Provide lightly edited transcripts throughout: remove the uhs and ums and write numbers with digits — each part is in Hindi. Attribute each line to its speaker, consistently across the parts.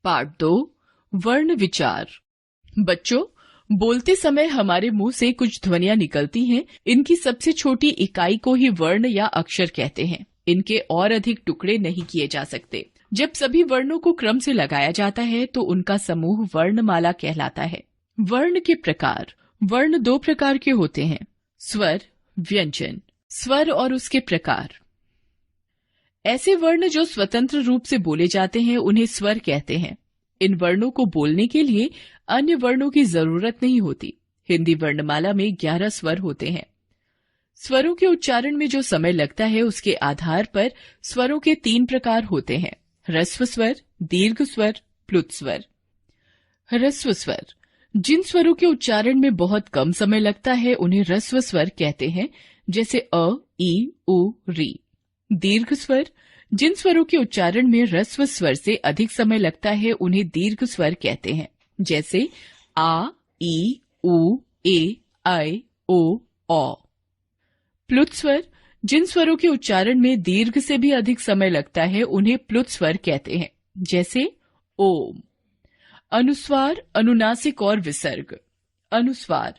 Speaker 1: पार्ट 2 वर्ण विचार। बच्चों, बोलते समय हमारे मुंह से कुछ ध्वनियां निकलती हैं। इनकी सबसे छोटी इकाई को ही वर्ण या अक्षर कहते हैं। इनके और अधिक टुकड़े नहीं किए जा सकते। जब सभी वर्णों को क्रम से लगाया जाता है तो उनका समूह वर्णमाला कहलाता है। वर्ण के प्रकार। वर्ण दो प्रकार के होते हैं, स्वर, व्यंजन। स्वर और उसके प्रकार। ऐसे वर्ण जो स्वतंत्र रूप से बोले जाते हैं उन्हें स्वर कहते हैं। इन वर्णों को बोलने के लिए अन्य वर्णों की जरूरत नहीं होती। हिंदी वर्णमाला में 11 स्वर होते हैं। स्वरों के उच्चारण में जो समय लगता है उसके आधार पर स्वरों के 3 प्रकार होते हैं, ह्रस्व स्वर, दीर्घ स्वर, प्लुत स्वर। ह्रस्व स्वर। जिन स्वरों के उच्चारण में बहुत कम समय लगता है उन्हें ह्रस्व स्वर कहते हैं, जैसे अ, ई, उ, री। दीर्घ स्वर। जिन स्वरों के उच्चारण में ह्रस्व स्वर से अधिक समय लगता है उन्हें दीर्घ स्वर कहते हैं, जैसे आ, ई, उ, ए, ऐ, ओ, औ। प्लुत स्वर। जिन स्वरों के उच्चारण में दीर्घ से भी अधिक समय लगता है उन्हें प्लुत स्वर कहते हैं, जैसे ओम। अनुस्वार, अनुनासिक और विसर्ग। अनुस्वार।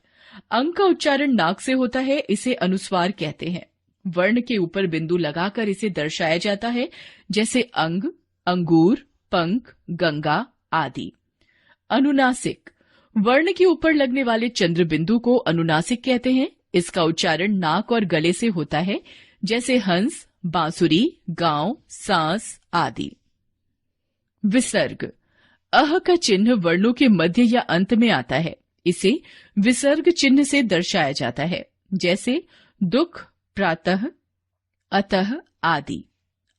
Speaker 1: अंग का उच्चारण नाक से होता है, इसे अनुस्वार कहते हैं। वर्ण के ऊपर बिंदु लगाकर इसे दर्शाया जाता है, जैसे अंग, अंगूर, पंख, गंगा आदि। अनुनासिक। वर्ण के ऊपर लगने वाले चंद्र बिंदु को अनुनासिक कहते हैं। इसका उच्चारण नाक और गले से होता है, जैसे हंस, बांसुरी, गांव, सांस आदि। विसर्ग। अह का चिन्ह वर्णों के मध्य या अंत में आता है। इसे विसर्ग चिन्ह से दर्शाया जाता है, जैसे दुख, प्रातः, अतः आदि।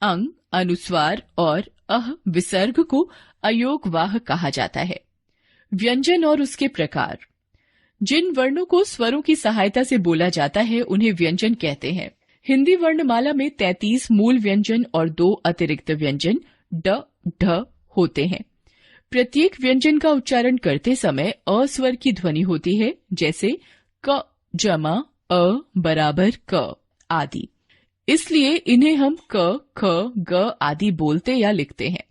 Speaker 1: अंग, अनुस्वार और अह विसर्ग को अयोगवाह कहा जाता है। व्यंजन और उसके प्रकार। जिन वर्णों को स्वरों की सहायता से बोला जाता है उन्हें व्यंजन कहते हैं। हिंदी वर्णमाला में 33 मूल व्यंजन और 2 अतिरिक्त व्यंजन ड, ढ होते हैं। प्रत्येक व्यंजन का उच्चारण करते समय अ स्वर की ध्वनि होती है, जैसे क जमा अ बराबर क आदि। इसलिए इन्हें हम क, ख, ग आदि बोलते या लिखते हैं।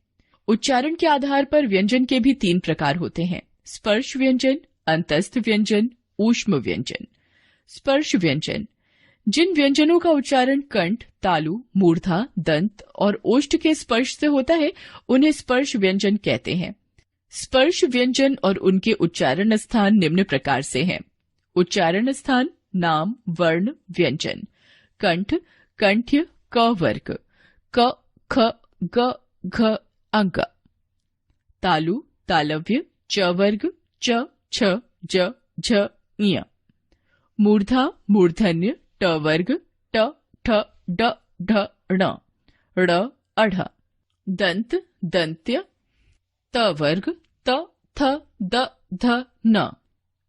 Speaker 1: उच्चारण के आधार पर व्यंजन के भी 3 प्रकार होते हैं, स्पर्श व्यंजन, अंतस्थ व्यंजन, ऊष्म व्यंजन। स्पर्श व्यंजन। जिन व्यंजनों का उच्चारण कंठ, तालु, मूर्धा, दंत और ओष्ठ के स्पर्श से होता है उन्हें स्पर्श व्यंजन कहते हैं। स्पर्श व्यंजन और उनके उच्चारण स्थान निम्न प्रकार से हैं। उच्चारण स्थान, नाम, वर्ण, व्यंजन। कंठ, कंठ्य, क वर्ग, क, ख, ग, घ, अंग। तालु, तालव्य, च वर्ग, च, छ, ज, झ, ञ। मूर्धा, मूर्धन्य, ट वर्ग, ट, ठ, ड, ढ, ण, ड़, अढ़। दंत, दंत्य, त वर्ग, त, थ, द, ध, न।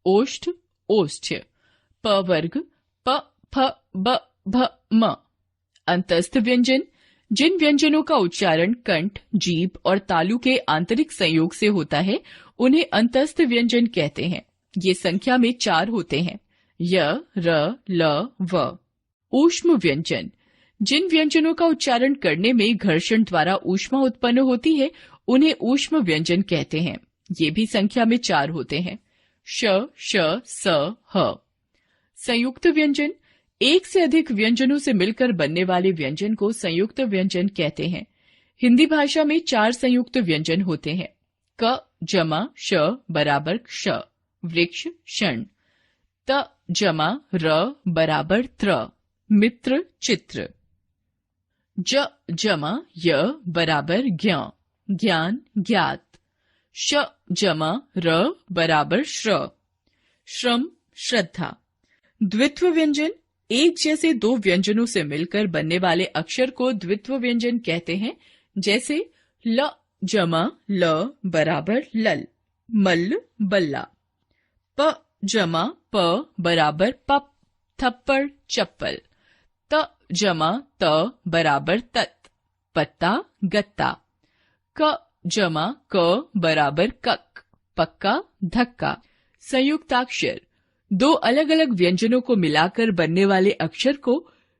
Speaker 1: ओष्ठ, ओष्ठ्य, प वर्ग, प, फ, ब, भ, म। अंतस्थ व्यंजन। जिन व्यंजनों का उच्चारण कंठ, जीभ और तालु के आंतरिक संयोग से होता है उन्हें अंतस्थ व्यंजन कहते हैं। ये संख्या में 4 होते हैं, य, र, ल, व। ऊष्म व्यंजन। जिन व्यंजनों का उच्चारण करने में घर्षण द्वारा ऊष्मा उत्पन्न होती है उन्हें ऊष्म व्यंजन कहते हैं। ये भी संख्या में 4 होते हैं, श, श, स, ह। संयुक्त व्यंजन। एक से अधिक व्यंजनों से मिलकर बनने वाले व्यंजन को संयुक्त व्यंजन कहते हैं। हिंदी भाषा में 4 संयुक्त व्यंजन होते हैं, क जमा श बराबर क्ष, वृक्ष, क्षण। त जमा र बराबर त्र, मित्र, चित्र। ज जमा य बराबर ज्ञ, ज्ञान, ज्ञात। श जमा र बराबर श्र, श्रम, श्रद्धा। द्वित्व व्यंजन। एक जैसे 2 व्यंजनों से मिलकर बनने वाले अक्षर को द्वित्व व्यंजन कहते हैं, जैसे ल जमा ल बराबर लल, मल्ल, बल्ला। प जमा प बराबर पप, थप्पड़, चप्पल। त जमा त बराबर तत्, पत्ता, गत्ता। क जमा क बराबर कक, पक्का, धक्का। संयुक्ताक्षर। 2 अलग अलग व्यंजनों को मिलाकर बनने वाले अक्षर को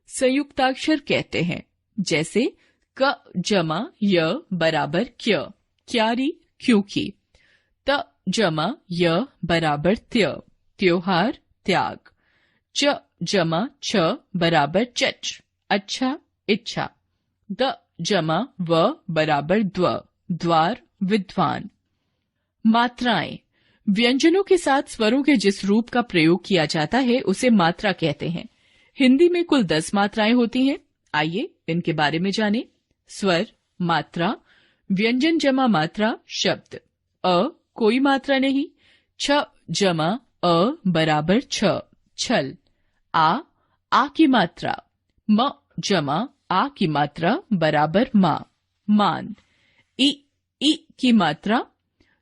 Speaker 1: संयुक्ताक्षर कहते हैं, जैसे क जमा य बराबर क्य, क्यारी, क्योंकि। त जमा य बराबर त्य, त्योहार, त्याग। च जमा छ बराबर चच, अच्छा, इच्छा। द जमा व बराबर द्व, द्वार, विद्वान। मात्राएं। व्यंजनों के साथ स्वरों के जिस रूप का प्रयोग किया जाता है उसे मात्रा कहते हैं। हिंदी में कुल 10 मात्राएं होती हैं। आइए इनके बारे में जानें। स्वर, मात्रा, व्यंजन जमा मात्रा, शब्द। अ कोई मात्रा नहीं, छ जमा अ बराबर छ, छल। आ की मात्रा, म जमा आ की मात्रा बराबर मा, मान। ई की मात्रा,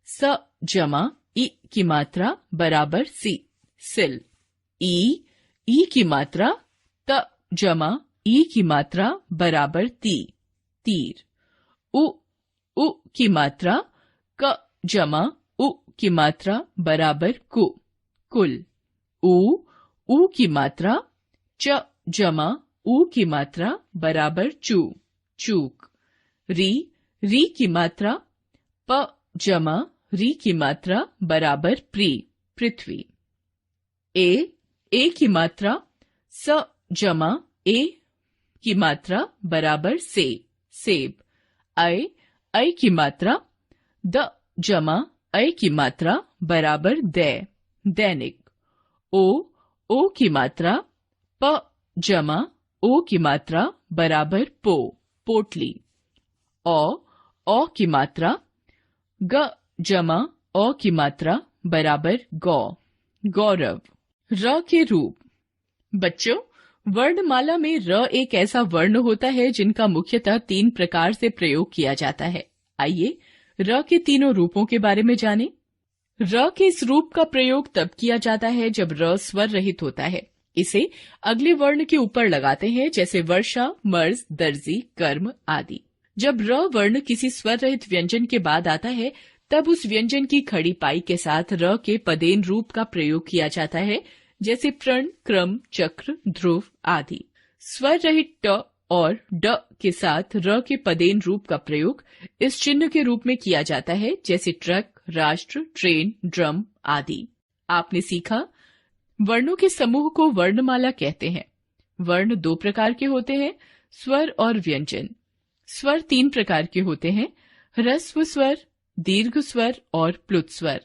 Speaker 1: स जमा ई की मात्रा बराबर सी, सिल। ई की मात्रा, त जमा ई की मात्रा बराबर ती, तीर। उ की मात्रा, क जमा उ की मात्रा बराबर कु, कुल। उ की मात्रा, च जमा उ की मात्रा बराबर चू, चूक। री की मात्रा, प जमा री की मात्रा बराबर प्री, पृथ्वी। ए की मात्रा, स जमा ए की मात्रा बराबर से, सेब। ऐ की मात्रा, द जमा ऐ की मात्रा बराबर दै, दैनिक। ओ की मात्रा, प जमा ओ की मात्रा बराबर पो, पोटली। ओ की मात्रा, ग जमा ओ की मात्रा बराबर गौ, गौरव। र के रूप। बच्चों, वर्णमाला में र एक ऐसा वर्ण होता है जिनका मुख्यतः 3 प्रकार से प्रयोग किया जाता है। आइए र के तीनों रूपों के बारे में जानें। र के इस रूप का प्रयोग तब किया जाता है जब र स्वर रहित होता है। इसे अगले वर्ण के ऊपर लगाते हैं, जैसे वर्षा, मर्ज, दर्जी, कर्म आदि। जब र वर्ण किसी स्वर रहित व्यंजन के बाद आता है तब उस व्यंजन की खड़ी पाई के साथ र के पदेन रूप का प्रयोग किया जाता है, जैसे प्रण, क्रम, चक्र, ध्रुव आदि। स्वर रहित ट और ड के साथ र के पदेन रूप का प्रयोग इस चिन्ह के रूप में किया जाता है, जैसे ट्रक, राष्ट्र, ट्रेन, ड्रम आदि। आपने सीखा, वर्णों के समूह को वर्णमाला कहते हैं। वर्ण 2 प्रकार के होते हैं, स्वर और व्यंजन। स्वर 3 प्रकार के होते हैं, ह्रस्व स्वर, दीर्घ स्वर और प्लुत स्वर।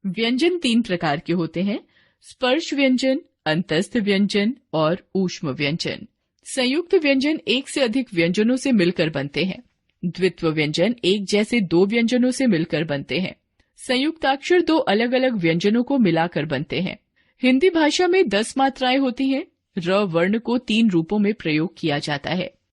Speaker 1: व्यंजन 3 प्रकार के होते हैं, स्पर्श व्यंजन, अंतस्थ व्यंजन और ऊष्म व्यंजन। संयुक्त व्यंजन एक से अधिक व्यंजनों से मिलकर बनते हैं। द्वित्व व्यंजन एक जैसे 2 व्यंजनों से मिलकर बनते हैं। संयुक्ताक्षर 2 अलग अलग व्यंजनों को मिलाकर बनते हैं। हिंदी भाषा में 10 मात्राएं होती हैं। र वर्ण को 3 रूपों में प्रयोग किया जाता है।